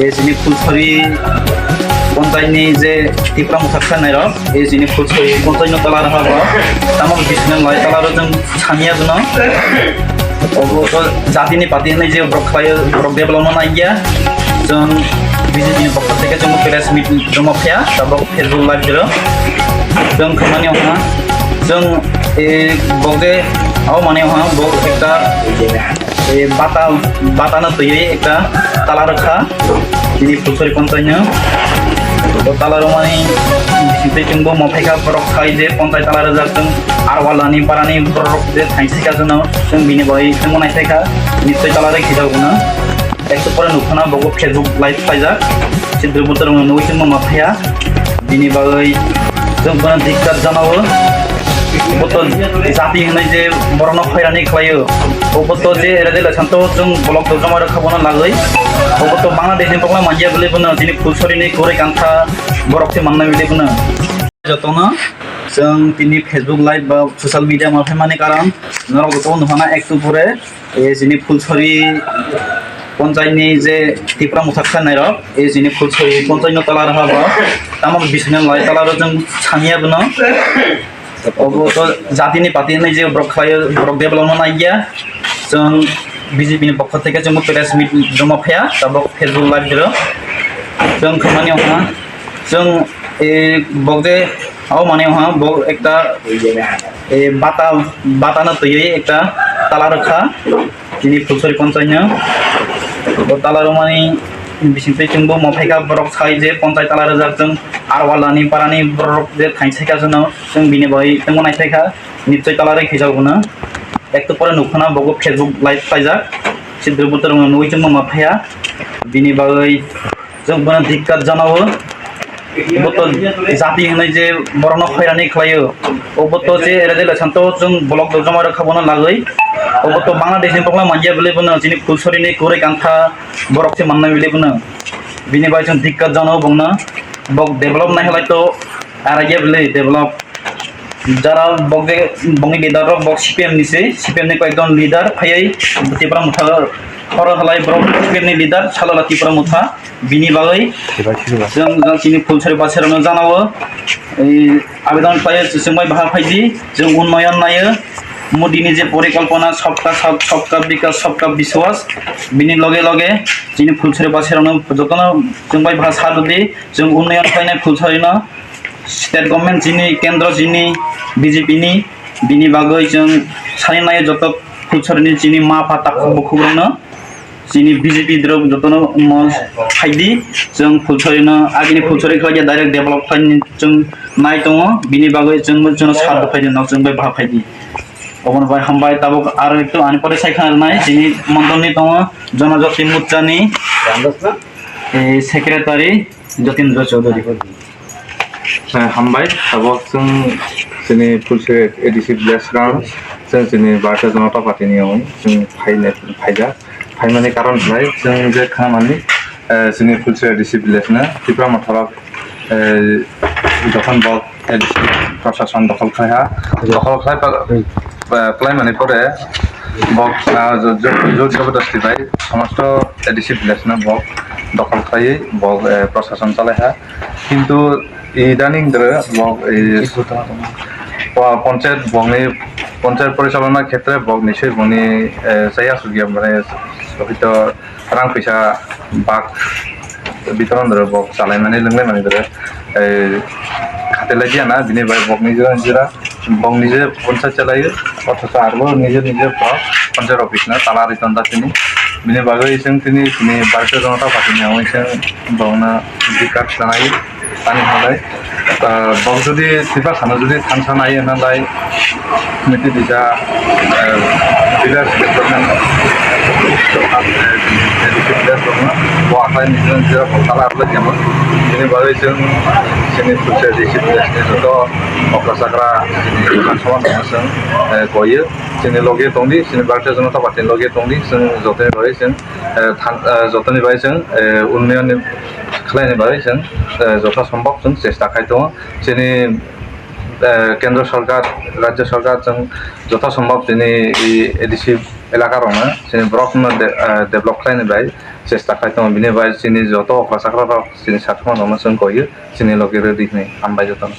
Sini Fulsari kontainnya je tipram saksan nero, sini Fulsari kontainnya talar haba, tamam bisnis lain talar jeng sania guna, obo to jati ni pati ni je brok development aja, jeng bisnis ini pokok teka jeng peres mit jeng mafia, tabok Facebook live jero, jeng kemana orang, jeng boge, awak mana orang bog ekta bata na tuh ya ekta talar kah. Ini Fulsari kontainnya, talar mani disini cungbo mafika berok kai je kontai talar jatuh arwalani parani berok je thaisi kajuno, cung bini boy cungbo naik ka, niscay talar kita guna, ekto pora nukana bogo Facebook live pajak, cidru putar menunggu cungbo mafia, bini boy cung bana dikat janawo. Betul, jati ini je borno khairani kelayu. Betul je ada jelas santo jung blog tu jama rakha bonan lagai. Betul Bangladesh ni pokla manja beli bonan jini Fulsari ni kore kantha borok se manna beli bonan. Jotona jung tini Facebook live ba social media mafe mane karan norok to nuhana ektu pore jini Fulsari panchayat নি যে টিপরা মুথাকছা নাইর এই জিনি Fulsari panchayat no talar haba tamam bisnes lai talar jung sania bno obo to jati ni pati ni je brok development aja jung BJP ni pokok teka jung peres mit joma phaya tabok Facebook live jero jung khamani orang jung bogde aw mane orang bog ekta bata na tuye ekta talar kha jini Fulsari পঞ্চায়েতnya talar mani bisingtui cungbo mafika borok sai je pontai talar jung arwalani parani borok je thaisi kajuno jung bini boy cungbo naithaika niscay talar khijau guna ekto pore nukana bogo Facebook live pajak cidru putar menunggu cungbo mafia bini boy jung bana dikat janawo. Betul, jati ini je borno khairani kelayu. Betul je ada jelas santo jung blog tu jama rakha bonan lagai. Betul Bangladesh ni pokla manja beli bonan jini Fulsari ni kore kantha borok se manna beli bonan. Bini boy jung dikat janawo bongna bog develop nahi halai to arage beli develop. Jara bongi leader bog CPM ni se CPM ni koi don leader phayai tipra mutha khoro halai borok CPM ni leader chalala tipra mutha bini bagai jung sini Fulsari baserano janawo আবেদন পায়ে semai bahar phaiji jung unnoyon nayo Modi ni je পরিকল্পনা सबका विकास सबका विश्वास बिनि लगे लगे जिनि Fulsari baserano jotona jungbai bahar sadudi jung unnoyon painai Fulsari no state government jini kendro jini BJP ni bini bagai jung sani nayo joto Fulsari ni jini ma pata khubno jini BJP drop jotono phaidi jung Fulsari no agini Fulsari khaja direct develop khain jung nai tongo bini bagai jung jono sad phaidi nok jung bai bha phaidi obon bai hambai tabok aro ekটু ani pore saikhan nai jini mondoni tongo jonajoti mutjani secretary Jotindra Chaudhary hambai tabok jung jini Fulsari ADC background jung jini Bharatiya Janata Party ni jung phaija फाइमानि कारण लाइ जों जे खामानि जोंनि Fulsari ADC भिलेजनो Tipra माथाराव যখন বক ADC প্রশাসন দখল খাই মানে পরে বক জোর জবরদস্তি ভাই সমস্ত ADC ভিলেজনো বক দখল খাই বক প্রশাসন চালাই কিন্তু ইদানিং ধরে বক পঞ্চায়েত পরিচালনার ক্ষেত্রে বক নিশ্চয় বনি চাইয়া সুগিয়া মানে সহিত রাং পয়সা বাক বিতরণ ধরে বক চালাই মানে লোংলাই মানে ধরে খাতেলাই দিয়া না বিনি বাই বক নিজেরা বক নিজে পঞ্চায়েত চালায় অথচ আরো নিজে পঞ্চায়েত অফিস না তালা রিটার্ন তিনি বিনি বাগৈ তিনি ভারতীয় জনতা পার্টি নিয়ে বকনা বিকাশ জানাই পানি হালাই বক যদি সিফা খানো যদি থানসা নাই এনালাই কমিটি দিশা ভিলেজ ডেভেলপমেন্ট নিজের তালা আপলাই যেমন তিনি বাগৈ जोंनि Fulsari ADC भिलेजनि जत अग्रसाग्रा समान जों गयो जोंनि लगे दंदि जोंनि भारतीय जनता पार्टी लगे दंदि जों जतनि बाय जों उन्नयन खालायनो बाय जों जथा सम्भव जों चेष्टा खाय दङ जोंनि केन्द्र सरकार राज्य सरकार जों जथा सम्भव जोंनि ADC एलाकारावनो जोंनि ब्लक डेभेलप खालायनो बाय চেষ্টা খাইতো বিনি বাই চিনি যত অফার সাকরা চিনি সাতমা নমা जों গयो চিনি লগে রেডি নেই হামবাই যতন